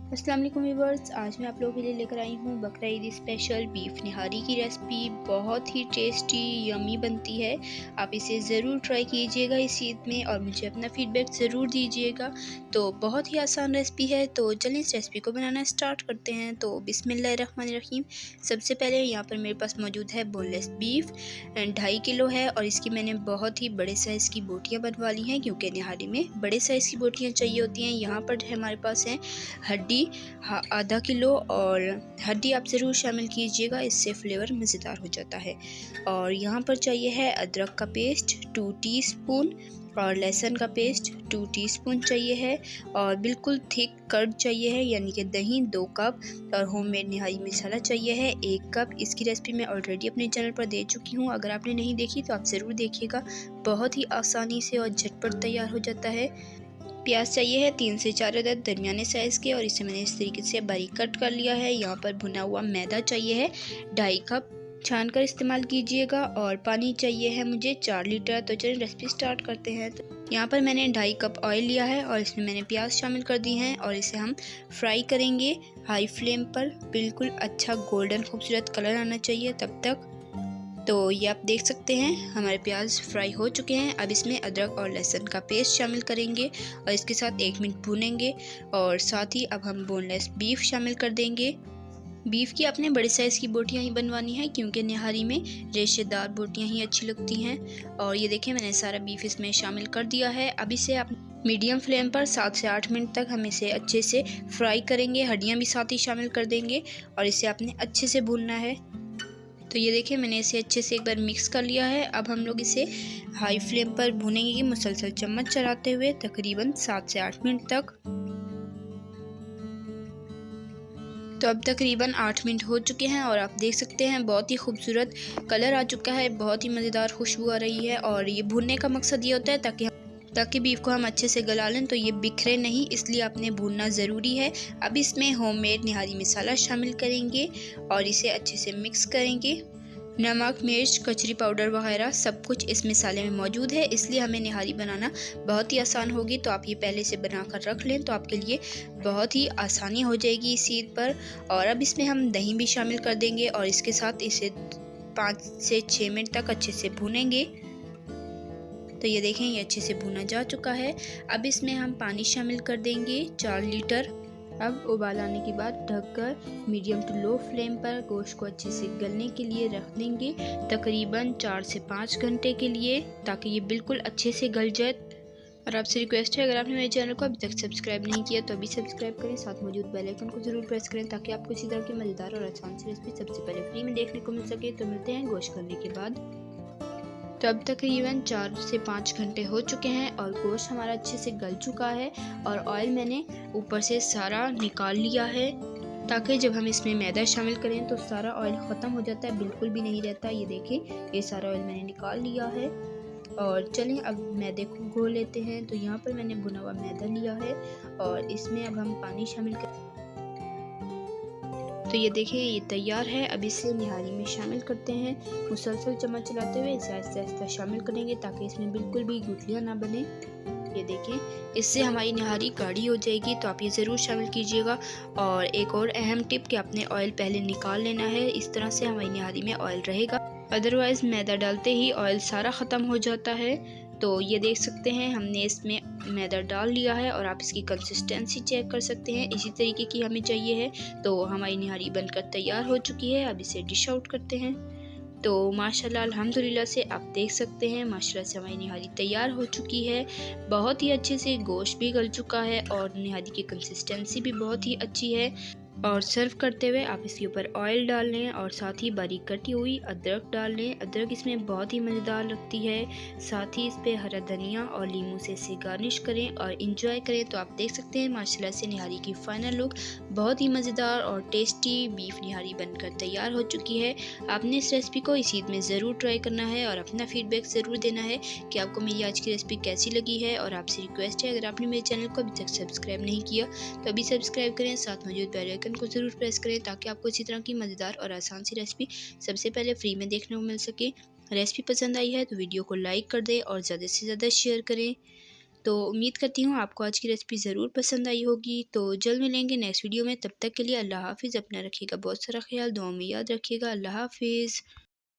अस्सलाम वालेकुम व्यूअर्स, आज मैं आप लोगों के लिए लेकर आई हूँ बकरा ईद स्पेशल बीफ निहारी की रेसिपी। बहुत ही टेस्टी यमी बनती है। आप इसे ज़रूर ट्राई कीजिएगा इस ईद में और मुझे अपना फीडबैक ज़रूर दीजिएगा। तो बहुत ही आसान रेसिपी है, तो चलिए इस रेसिपी को बनाना स्टार्ट करते हैं। तो बिस्मिल्लाहिर्रहमानिर्रहीम। सबसे पहले यहाँ पर मेरे पास मौजूद है बोनलेस बीफ 2.5 किलो है और इसकी मैंने बहुत ही बड़े साइज़ की बोटियाँ बनवा ली हैं, क्योंकि निहारी में बड़े साइज़ की बोटियाँ चाहिए होती हैं। यहाँ पर हमारे पास हैं हड्डी आधा किलो, और हड्डी आप ज़रूर शामिल कीजिएगा, इससे फ्लेवर मज़ेदार हो जाता है। और यहाँ पर चाहिए है अदरक का पेस्ट 2 टीस्पून और लहसुन का पेस्ट 2 टीस्पून चाहिए है, और बिल्कुल थिक कर्ड चाहिए है यानी कि दही 2 कप, और होममेड निहारी मसाला चाहिए है 1 कप। इसकी रेसिपी मैं ऑलरेडी अपने चैनल पर दे चुकी हूँ, अगर आपने नहीं देखी तो आप ज़रूर देखिएगा। बहुत ही आसानी से और झटपट तैयार हो जाता है। प्याज चाहिए है 3 से 4 अदद दरमियाने साइज़ के, और इसे मैंने इस तरीके से बारीक कट कर लिया है। यहाँ पर भुना हुआ मैदा चाहिए है 2.5 कप, छान कर इस्तेमाल कीजिएगा। और पानी चाहिए है मुझे 4 लीटर। तो चलिए रेसिपी स्टार्ट करते हैं। तो यहाँ पर मैंने 2.5 कप ऑयल लिया है और इसमें मैंने प्याज शामिल कर दी हैं, और इसे हम फ्राई करेंगे हाई फ्लेम पर। बिल्कुल अच्छा गोल्डन खूबसूरत कलर आना चाहिए तब तक। तो ये आप देख सकते हैं हमारे प्याज फ्राई हो चुके हैं। अब इसमें अदरक और लहसुन का पेस्ट शामिल करेंगे और इसके साथ 1 मिनट भूनेंगे, और साथ ही अब हम बोनलेस बीफ शामिल कर देंगे। बीफ की अपने बड़े साइज़ की बोटियां ही बनवानी है, क्योंकि निहारी में रेशेदार बोटियां ही अच्छी लगती हैं। और ये देखें मैंने सारा बीफ इसमें शामिल कर दिया है। अब इसे आप मीडियम फ्लेम पर 7 से 8 मिनट तक हम इसे अच्छे से फ्राई करेंगे। हड्डियाँ भी साथ ही शामिल कर देंगे और इसे आपने अच्छे से भूनना है। तो ये देखिए मैंने इसे अच्छे से एक बार मिक्स कर लिया है। अब हम लोग इसे हाई फ्लेम पर भूनेंगे मुसलसल चम्मच चलाते हुए तकरीबन 7 से 8 मिनट तक। तो अब तकरीबन 8 मिनट हो चुके हैं और आप देख सकते हैं बहुत ही खूबसूरत कलर आ चुका है, बहुत ही मज़ेदार खुशबू आ रही है। और ये भूनने का मकसद ये होता है ताकि बीफ को हम अच्छे से गला लें, तो ये बिखरे नहीं, इसलिए आपने भूनना ज़रूरी है। अब इसमें होममेड निहारी मसाला शामिल करेंगे और इसे अच्छे से मिक्स करेंगे। नमक, मिर्च, कचरी पाउडर वगैरह सब कुछ इस मसाले में मौजूद है, इसलिए हमें निहारी बनाना बहुत ही आसान होगी। तो आप ये पहले से बना कर रख लें तो आपके लिए बहुत ही आसानी हो जाएगी इस ईद पर। और अब इसमें हम दही भी शामिल कर देंगे और इसके साथ इसे 5 से 6 मिनट तक अच्छे से भूनेंगे। तो ये देखें ये अच्छे से भुना जा चुका है। अब इसमें हम पानी शामिल कर देंगे 4 लीटर। अब उबाल आने के बाद ढककर मीडियम टू लो फ्लेम पर गोश्त को अच्छे से गलने के लिए रख देंगे, तकरीबन 4 से 5 घंटे के लिए, ताकि ये बिल्कुल अच्छे से गल जाए। और आपसे रिक्वेस्ट है, अगर आपने मेरे चैनल को अभी तक सब्सक्राइब नहीं किया तो अभी सब्सक्राइब करें, साथ मौजूद बेल आइकन को ज़रूर प्रेस करें, ताकि आपको इसी तरह की मज़ेदार और आसान सी रेसिपी सबसे पहले फ्री में देखने को मिल सके। तो मिलते हैं गोश्त करने के बाद। तो अब तकरीबन 4 से 5 घंटे हो चुके हैं और गोश्त हमारा अच्छे से गल चुका है, और ऑयल मैंने ऊपर से सारा निकाल लिया है, ताकि जब हम इसमें मैदा शामिल करें तो सारा ऑयल ख़त्म हो जाता है, बिल्कुल भी नहीं रहता। ये देखें ये सारा ऑयल मैंने निकाल लिया है। और चलें अब मैदे को घोल लेते हैं। तो यहाँ पर मैंने भुना हुआ मैदा लिया है और इसमें अब हम पानी शामिल कर। तो ये देखिए ये तैयार है। अब इसे निहारी में शामिल करते हैं, मुसलसल चम्मच चलाते हुए इसे आहिस्ता आहिस्ता शामिल करेंगे, ताकि इसमें बिल्कुल भी गुठलियाँ ना बने। ये देखें इससे हमारी निहारी गाढ़ी हो जाएगी, तो आप ये ज़रूर शामिल कीजिएगा। और एक और अहम टिप कि आपने ऑयल पहले निकाल लेना है, इस तरह से हमारी निहारी में ऑयल रहेगा, अदरवाइज़ मैदा डालते ही ऑयल सारा ख़त्म हो जाता है। तो ये देख सकते हैं हमने इसमें मैदा डाल लिया है, और आप इसकी कंसिस्टेंसी चेक कर सकते हैं, इसी तरीके की हमें चाहिए है। तो हमारी निहारी बनकर तैयार हो चुकी है। अब इसे डिश आउट करते हैं। तो माशाल्लाह अल्हम्दुलिल्लाह से आप देख सकते हैं माशाल्लाह से हमारी निहारी तैयार हो चुकी है। बहुत ही अच्छे से गोश्त भी गल चुका है और निहारी की कंसिस्टेंसी भी बहुत ही अच्छी है। और सर्व करते हुए आप इसके ऊपर ऑयल डाल लें और साथ ही बारीक कटी हुई अदरक डाल लें। अदरक इसमें बहुत ही मज़ेदार लगती है। साथ ही इस पर हरा धनिया और लीमू से इसे गार्निश करें और इंजॉय करें। तो आप देख सकते हैं माशाल्लाह से निहारी की फ़ाइनल लुक बहुत ही मज़ेदार और टेस्टी बीफ निहारी बनकर तैयार हो चुकी है। आपने इस रेसिपी को इस ईद में ज़रूर ट्राई करना है और अपना फीडबैक ज़रूर देना है कि आपको मेरी आज की रेसिपी कैसी लगी है। और आपसे रिक्वेस्ट है, अगर आपने मेरे चैनल को अभी तक सब्सक्राइब नहीं किया तो अभी सब्सक्राइब करें, साथ मौजूद बेल आइकन को ज़रूर प्रेस करें, ताकि आपको इसी तरह की मज़ेदार और आसान सी रेसिपी सबसे पहले फ्री में देखने को मिल सके। रेसिपी पसंद आई है तो वीडियो को लाइक कर दें और ज़्यादा से ज़्यादा शेयर करें। तो उम्मीद करती हूँ आपको आज की रेसिपी ज़रूर पसंद आई होगी। तो जल्द मिलेंगे नेक्स्ट वीडियो में, तब तक के लिए अल्लाह हाफ़िज़। अपना रखिएगा बहुत सारा ख़्याल, दुआ में याद रखिएगा। अल्लाह हाफ़िज़।